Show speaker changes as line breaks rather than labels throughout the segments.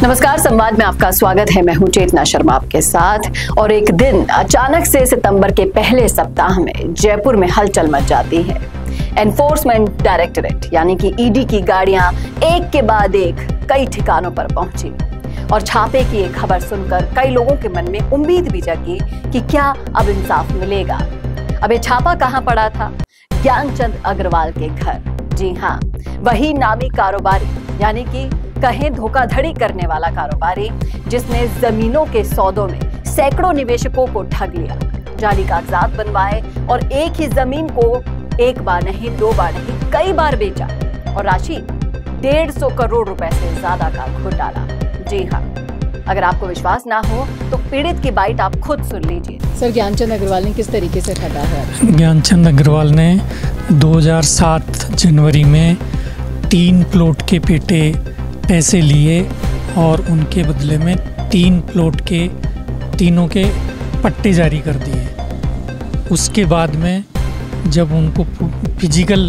नमस्कार, संवाद में आपका स्वागत है। मैं हूं चेतना शर्मा आपके साथ। और एक दिन अचानक से सितंबर के पहले सप्ताह में जयपुर में हलचल मच जाती है। एनफोर्समेंट डायरेक्टरेट यानी कि ईडी की गाड़ियां एक के बाद एक कई ठिकानों पर पहुंची और छापे की एक खबर सुनकर कई लोगों के मन में उम्मीद भी जगी कि क्या अब इंसाफ मिलेगा। अब ये छापा कहां पड़ा था? ज्ञानचंद अग्रवाल के घर। जी हाँ, वही नामी कारोबारी यानी कि कहें धोखाधड़ी करने वाला कारोबारी जिसने जमीनों के सौदों में सैकड़ों निवेशकों को ठग लिया, जाली कागजात बनवाए और एक ही जमीन को एक बार नहीं, दो बार नहीं, कई बार बेचा और राशि 150 करोड़ रुपए से ज्यादा का घोटाला। जी हाँ, अगर आपको विश्वास ना हो तो पीड़ित की बाइट आप खुद सुन लीजिए।
सर, ज्ञानचंद अग्रवाल ने किस तरीके से ठगा है?
ज्ञानचंद अग्रवाल ने 2007 जनवरी में 3 प्लॉट के पेटे पैसे लिए और उनके बदले में 3 प्लॉट के तीनों के पट्टे जारी कर दिए। उसके बाद में जब उनको फिजिकल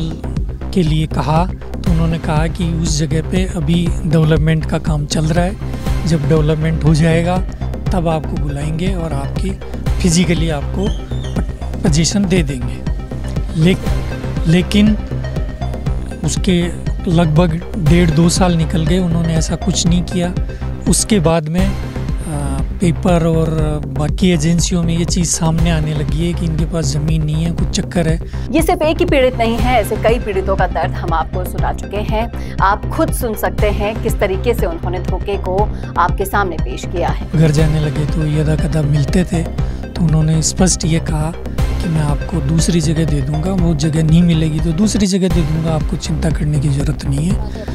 के लिए कहा तो उन्होंने कहा कि उस जगह पे अभी डेवलपमेंट का काम चल रहा है, जब डेवलपमेंट हो जाएगा तब आपको बुलाएंगे और आपकी फिजिकली आपको पोजीशन दे देंगे। लेकिन उसके लगभग 1.5-2 साल निकल गए, उन्होंने ऐसा कुछ नहीं किया। उसके बाद में पेपर और बाकी एजेंसियों में ये चीज़ सामने आने लगी है कि इनके पास ज़मीन नहीं है, कुछ चक्कर है।
ये सिर्फ एक ही पीड़ित नहीं है, ऐसे कई पीड़ितों का दर्द हम आपको सुना चुके हैं। आप खुद सुन सकते हैं किस तरीके से उन्होंने धोखे को आपके सामने पेश किया है।
घर जाने लगे तो यदा कदा मिलते थे तो उन्होंने स्पष्ट ये कहा कि मैं आपको दूसरी जगह दे दूंगा, वो जगह नहीं मिलेगी तो दूसरी जगह दे दूंगा, आपको चिंता करने की ज़रूरत नहीं है।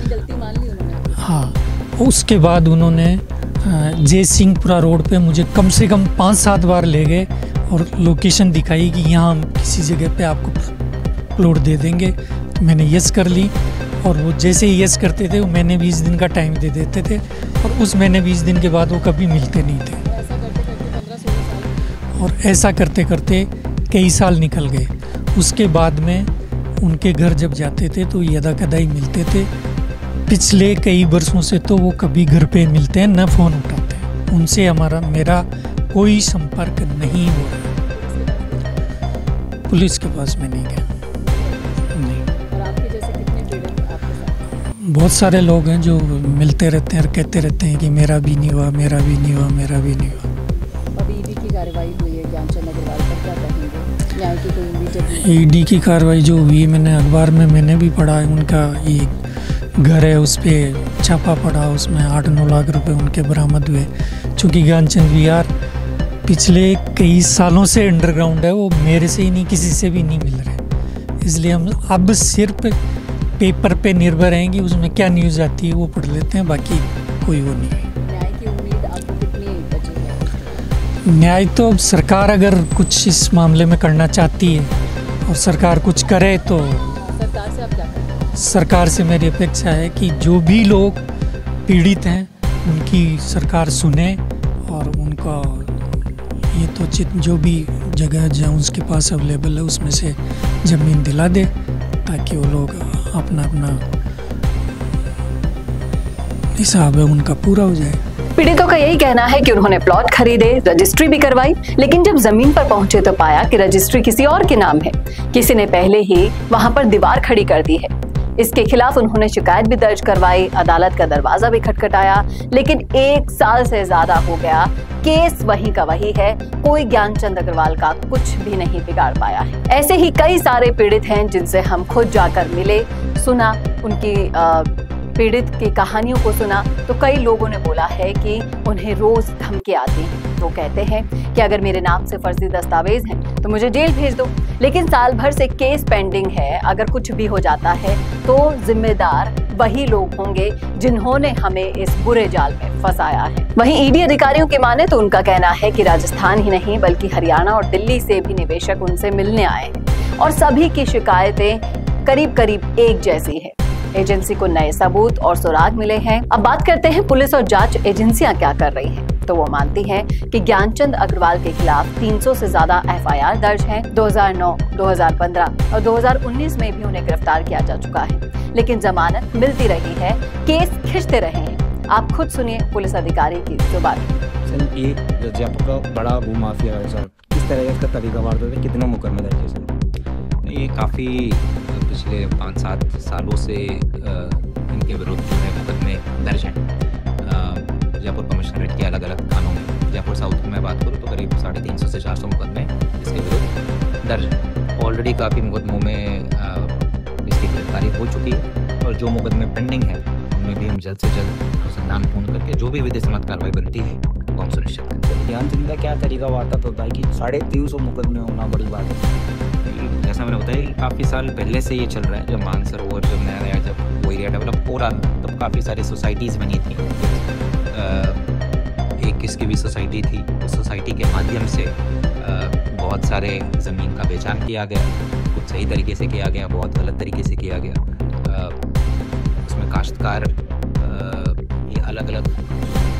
गलती मान ली उन्होंने।
हाँ, उसके बाद उन्होंने जय सिंहपुरा रोड पे मुझे कम से कम 5-7 बार ले गए और लोकेशन दिखाई कि यहाँ हम किसी जगह पे आपको प्लॉट दे देंगे। तो मैंने यस कर ली और वो जैसे ही यस करते थे वो मैंने 20 दिन का टाइम दे देते थे और उस महीने 20 दिन के बाद वो कभी मिलते नहीं थे। और ऐसा करते करते कई साल निकल गए। उसके बाद में उनके घर जब जाते थे तो यदा कदा ही मिलते थे। पिछले कई वर्षों से तो वो कभी घर पे मिलते हैं, न फ़ोन उठाते हैं। उनसे मेरा कोई संपर्क नहीं हो रहा। पुलिस के पास में नहीं गया। नहीं।
और आपके जैसे कितने पीड़ित आपके साथ?
बहुत सारे लोग हैं जो मिलते रहते हैं और कहते रहते हैं कि मेरा भी नहीं हुआ, मेरा भी नहीं हुआ, मेरा भी नहीं हुआ।
अभी ईडी की कार्रवाई हुई है ज्ञानचंद अग्रवाल पर, क्या कहेंगे? न्याय की कोई उम्मीद?
ईडी की कार्रवाई जो हुई, मैंने अखबार में मैंने भी पढ़ा है। उनका एक घर है, उस पर छापा पड़ा, उसमें 8-9 लाख रुपए उनके बरामद हुए। चूँकि ज्ञानचंद विहार पिछले कई सालों से अंडरग्राउंड है, वो मेरे से ही नहीं किसी से भी नहीं मिल रहे, इसलिए हम अब सिर्फ पेपर पे निर्भर हैं कि उसमें क्या न्यूज़ आती है वो पढ़ लेते हैं, बाकी कोई वो नहीं है।
न्याय की उम्मीद आपको कितनी बची है?
न्याय तो सरकार अगर कुछ इस मामले में करना चाहती है और सरकार कुछ करे तो
सरकार से आप क्या करें?
सरकार से मेरी अपेक्षा है कि जो भी लोग पीड़ित हैं उनकी सरकार सुने और उनका ये तो जो भी जगह जहाँ उसके पास अवेलेबल है उसमें से ज़मीन दिला दे ताकि वो लोग अपना हिसाब है उनका पूरा हो जाए।
पीड़ितों का यही कहना है कि उन्होंने प्लॉट खरीदे, रजिस्ट्री भी करवाई, लेकिन जब जमीन पर पहुंचे तो पाया कि रजिस्ट्री किसी और के नाम है। किसी ने पहले ही वहां पर दीवार खड़ी कर दी है। इसके खिलाफ उन्होंने शिकायत भी दर्ज करवाई, अदालत का दरवाजा भी खटखटाया, लेकिन 1 साल से ज्यादा हो गया, केस वही का वही है। कोई ज्ञानचंद अग्रवाल का कुछ भी नहीं बिगाड़ पाया है। ऐसे ही कई सारे पीड़ित हैं जिनसे हम खुद जाकर मिले, सुना, उनकी पीड़ित की कहानियों को सुना, तो कई लोगों ने बोला है कि उन्हें रोज धमकी आती है। वो कहते हैं कि अगर मेरे नाम से फर्जी दस्तावेज हैं तो मुझे जेल भेज दो, लेकिन साल भर से केस पेंडिंग है। अगर कुछ भी हो जाता है तो जिम्मेदार वही लोग होंगे जिन्होंने हमें इस बुरे जाल में फंसाया है। वहीं ईडी अधिकारियों की माने तो उनका कहना है कि राजस्थान ही नहीं बल्कि हरियाणा और दिल्ली से भी निवेशक उनसे मिलने आए हैं और सभी की शिकायतें करीब करीब एक जैसी है। एजेंसी को नए सबूत और सुराग मिले हैं। अब बात करते हैं पुलिस और जांच एजेंसियां क्या कर रही हैं। तो वो मानती हैं कि ज्ञानचंद अग्रवाल के खिलाफ 300 से ज्यादा FIR दर्ज है। 2009, 2015 और 2019 में भी उन्हें गिरफ्तार किया जा चुका है, लेकिन जमानत मिलती रही है, केस खिंचते रहे हैं। आप खुद सुनिए पुलिस अधिकारी की जुबान।
सर ये जयपुर का बड़ा भूमाफिया है सर, किस तरह इसका तरीका वारदात है, कितना मुकदमा दर्ज है सर?
ये काफ़ी पिछले 5-7 सालों से इनके विरुद्ध जो है मुकदमे दर्ज हैं जयपुर कमिश्नरेट के अलग अलग थानों में। जयपुर साउथ की मैं बात करूँ तो करीब 350 से 400 मुकदमे इसके विरुद्ध दर्ज हैं। ऑलरेडी काफ़ी मुकदमों में इसकी गिरफ्तारी हो चुकी है और जो मुकदमे पेंडिंग है उनमें भी हम जल्द से जल्द अनुसंधान पूर्ण करके जो भी विधिक सम्मत कार्रवाई बनती है वो हम सुनिश्चित करेंगे।
ज्ञानचंद का क्या तरीका वारदात होता है कि 350 मुकदमे होना बड़ी बात है?
जैसा मैंने बताया काफ़ी साल पहले से ये चल रहा है। जब मानसरोवर जब नया जब वो एरिया डेवलप हो रहा था तब काफ़ी सारी सोसाइटीज़ बनी थी। एक किसकी भी सोसाइटी थी, उस सोसाइटी के माध्यम से बहुत सारे ज़मीन का बेचान किया गया। कुछ सही तरीके से किया गया, बहुत गलत तरीके से किया गया। उसमें काश्तकार ये अलग अलग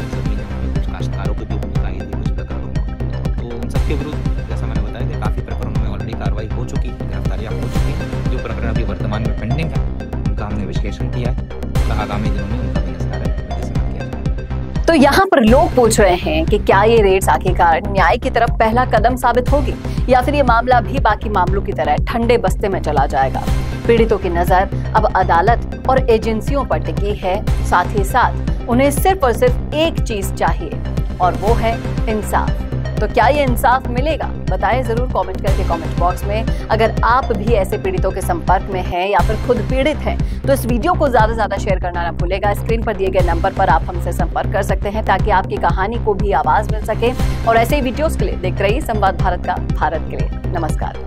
ज़मीनों में कुछ काश्तकारों की भी भूमिका थी कुछ प्रकरणों में। तो उन सबके विरुद्ध जैसा मैंने बताया कि काफ़ी प्रकरणों में ऑलरेडी कार्रवाई हो चुकी है, गिरफ्तारियाँ हो चुकी हैं। जो प्रकरण अभी वर्तमान में पेंडिंग है उनका हमने विश्लेषण किया है, तो आगामी दिनों में उनका भी निस्तारण किया जाएगा।
तो यहाँ पर लोग पूछ रहे हैं कि क्या ये रेड्स आखिरकार न्याय की तरफ पहला कदम साबित होगी या फिर ये मामला भी बाकी मामलों की तरह ठंडे बस्ते में चला जाएगा। पीड़ितों की नजर अब अदालत और एजेंसियों पर टिकी है, साथ ही साथ उन्हें सिर्फ और सिर्फ एक चीज चाहिए और वो है इंसाफ। तो क्या ये इंसाफ मिलेगा? बताएं जरूर कमेंट करके कमेंट बॉक्स में। अगर आप भी ऐसे पीड़ितों के संपर्क में हैं या फिर खुद पीड़ित हैं तो इस वीडियो को ज्यादा से ज्यादा शेयर करना ना भूलेगा। स्क्रीन पर दिए गए नंबर पर आप हमसे संपर्क कर सकते हैं ताकि आपकी कहानी को भी आवाज मिल सके। और ऐसे ही वीडियोस के लिए देखते रहिए संवाद भारत का, भारत के लिए। नमस्कार।